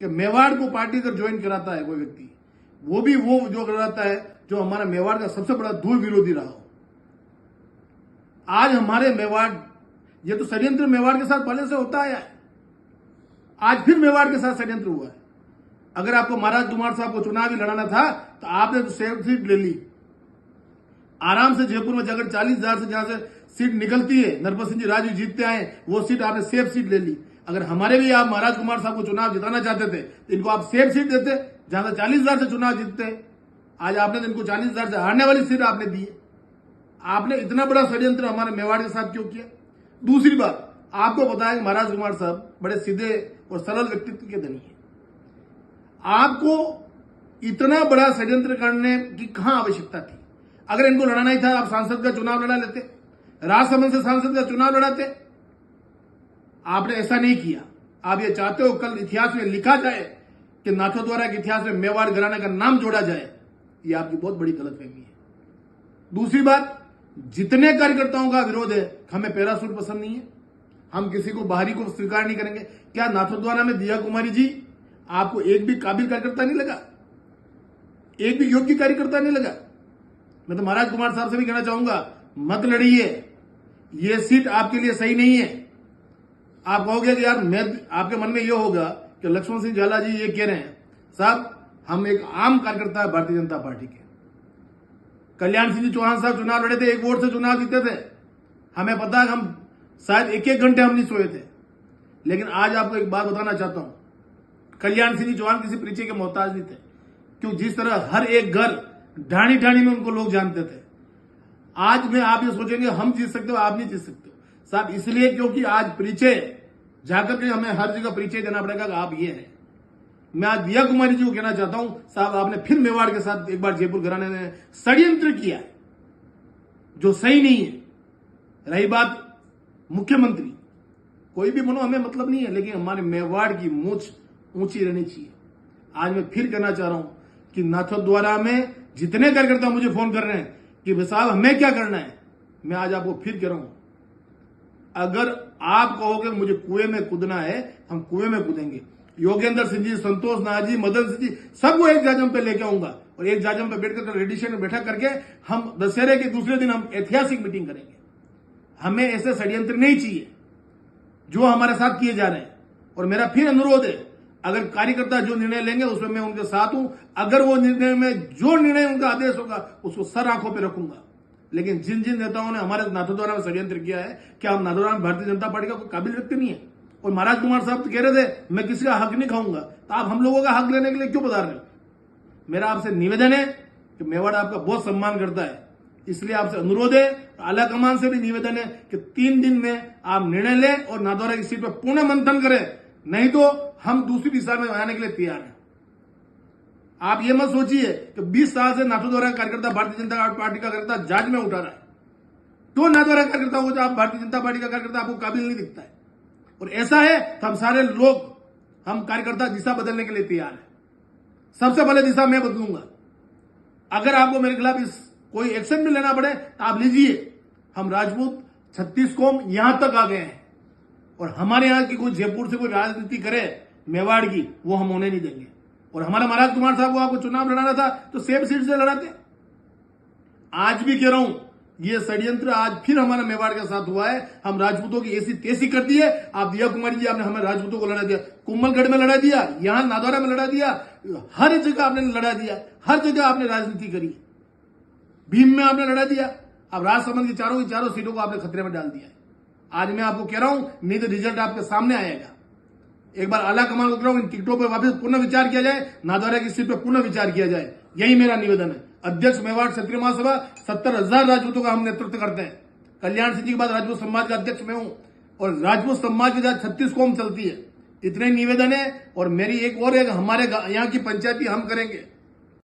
कि मेवाड़ को पार्टी अगर ज्वाइन कराता है कोई व्यक्ति, वो भी वो जो कराता है जो हमारा मेवाड़ का सबसे बड़ा धूल विरोधी रहा हो। आज हमारे मेवाड़, ये तो षड्यंत्र मेवाड़ के साथ पहले से होता आया है, आज फिर मेवाड़ के साथ षड्यंत्र हुआ है। अगर आपको महाराज कुमार साहब को चुनाव ही लड़ाना था तो आपने तो सेफ सीट ले ली आराम से। जयपुर में जाकर 40,000 से जहां से सीट निकलती है, नरपत सिंह जी राजू जीतते आए, वो सीट आपने सेफ सीट ले ली। अगर हमारे भी आप महाराज कुमार साहब को चुनाव जिताना चाहते थे तो इनको आप सेफ सीट देते, जहां से 40,000 से चुनाव जीतते। आज आपने इनको 40,000 से हारने वाली सीट आपने दी है। आपने इतना बड़ा षड्यंत्र हमारे मेवाड़ के साथ क्यों किया? दूसरी बात, आपको पता है कि महाराज कुमार साहब बड़े सीधे और सरल व्यक्तित्व के धनी है। आपको इतना बड़ा षड्यंत्र करने की कहां आवश्यकता थी? अगर इनको लड़ाना ही था, आप सांसद का चुनाव लड़ा लेते, राजसमंद से सांसद का चुनाव लड़ाते। आपने ऐसा नहीं किया। आप ये चाहते हो कल इतिहास में लिखा जाए कि नाथद्वारा के इतिहास में मेवाड़ घराने का नाम जोड़ा जाए, ये आपकी बहुत बड़ी गलतफहमी है। दूसरी बात, जितने कार्यकर्ताओं का विरोध है, हमें पैरासूट पसंद नहीं है, हम किसी को बाहरी को स्वीकार नहीं करेंगे। क्या नाथद्वारा में दिया कुमारी जी आपको एक भी काबिल कार्यकर्ता नहीं लगा? एक भी योग्य कार्यकर्ता नहीं लगा? मैं तो महाराज कुमार साहब से भी कहना चाहूंगा, मत लड़िए, ये सीट आपके लिए सही नहीं है। आप कहोगे कि यार, मैं आपके मन में यह होगा कि लक्ष्मण सिंह झाला जी ये कह रहे हैं, साहब हम एक आम कार्यकर्ता है भारतीय जनता पार्टी के। कल्याण सिंह जी चौहान साहब चुनाव लड़े थे, 1 वोट से चुनाव जीते थे। हमें पता है, हम शायद 1-1 घंटे हम नहीं सोए थे। लेकिन आज आपको एक बात बताना चाहता हूं, कल्याण सिंह जी चौहान किसी परिचय के मोहताज नहीं थे। क्यों? जिस तरह हर एक घर ढाणी ढाणी में उनको लोग जानते थे। आज में आप ये सोचेंगे हम जीत सकते हो, आप नहीं जीत सकते हो साहब, इसलिए क्योंकि आज परिचय जाकर के हमें हर जगह परिचय देना पड़ेगा कि आप ये हैं। मैं आज दिया कुमारी जी को कहना चाहता हूं, साहब आपने फिर मेवाड़ के साथ एक बार जयपुर घराने ने षड्यंत्र किया है जो सही नहीं है। रही बात मुख्यमंत्री, कोई भी बनो, हमें मतलब नहीं है, लेकिन हमारे मेवाड़ की मूंछ ऊंची रहनी चाहिए। आज मैं फिर कहना चाह रहा हूं कि नाथद्वारा में जितने कार्यकर्ता मुझे फोन कर रहे हैं कि साहब हमें क्या करना है, मैं आज आपको फिर कह रहा हूं, अगर आप कहोगे मुझे कुएं में कूदना है, हम कुएं में कूदेंगे। योगेंद्र सिंह जी, संतोष नाथ जी, मदन सिंह जी, सबको एक जाजम पे लेके आऊंगा और एक जाजम पे बैठकर रेडिशन में बैठक करके हम दशहरे के दूसरे दिन हम ऐतिहासिक मीटिंग करेंगे। हमें ऐसे षड्यंत्र नहीं चाहिए जो हमारे साथ किए जा रहे हैं। और मेरा फिर अनुरोध है, अगर कार्यकर्ता जो निर्णय लेंगे उसमें मैं उनके साथ हूं। अगर वो निर्णय में जो निर्णय उनका आदेश होगा उसको सर आंखों पे रखूंगा। लेकिन जिन जिन नेताओं ने हमारे नाथद्वारा में षड्यंत्र किया है, क्या हम नाथद्वारा में भारतीय जनता पार्टी का कोई काबिल व्यक्ति नहीं है? और महाराज कुमार साहब तो कह रहे थे मैं किसी का हक नहीं खाऊंगा, तो आप हम लोगों का हक लेने के लिए क्यों बता रहे हो? मेरा आपसे निवेदन है कि मेवाड़ आपका बहुत सम्मान करता है, इसलिए आपसे अनुरोध है, आला कमान से भी निवेदन है कि 3 दिन में आप निर्णय लें और नाथद्वारा की सीट पर पुनः मंथन करें, नहीं तो हम दूसरी दिशा में आने के लिए तैयार हैं। आप ये मत सोचिए कि 20 साल से नाथद्वारा कार्यकर्ता भारतीय जनता पार्टी का कार्यकर्ता जांच में उठा रहा है, तो नाथद्वारा कार्यकर्ता हो जो आप भारतीय जनता पार्टी का कार्यकर्ता आपको काबिल नहीं दिखता है। और ऐसा है तो हम सारे लोग, हम कार्यकर्ता दिशा बदलने के लिए तैयार हैं। सबसे पहले दिशा मैं बदलूंगा। अगर आपको मेरे खिलाफ इस कोई एक्शन भी लेना पड़े तो आप लीजिए। हम राजपूत 36 कौम यहां तक आ गए हैं और हमारे यहां की कोई जयपुर से कोई राजनीति करे मेवाड़ की, वो हम होने नहीं देंगे। और हमारा महाराज कुमार साहब को आपको चुनाव लड़ाना था तो सेफ सीट से लड़ाते। आज भी कह रहा हूं, ये षड्यंत्र आज फिर हमारा मेवाड़ के साथ हुआ है। हम राजपूतों की ऐसी तेजी कर दी है। आप दिया कुमारी जी, आपने हमें राजपूतों को लड़ा दिया, कुम्भलगढ़ में लड़ा दिया, यहां नाथद्वारा में लड़ा दिया, हर जगह आपने लड़ा दिया, हर जगह आपने राजनीति करी। भीम में आपने लड़ा दिया, अब राजसमंद की चारों सीटों को आपने खतरे में डाल दिया है। आज मैं आपको कह रहा हूं, नहीं तो रिजल्ट आपके सामने आएगा। एक बार आला कमान उतरा इन टिकटों पर वापस पुनः विचार किया जाए, नाथद्वारा की सीट पर पुनः विचार किया जाए, यही मेरा निवेदन है। अध्यक्ष मेवाड़ क्षत्रिय महासभा 70,000 राजपूतों का हम नेतृत्व करते हैं। कल्याण सिंह जी के बाद राजपूत समाज का अध्यक्ष मैं हूं और राजपूत समाज के साथ 36 कौम चलती है। इतने निवेदन है। और मेरी एक और है, हमारे यहाँ की पंचायती हम करेंगे।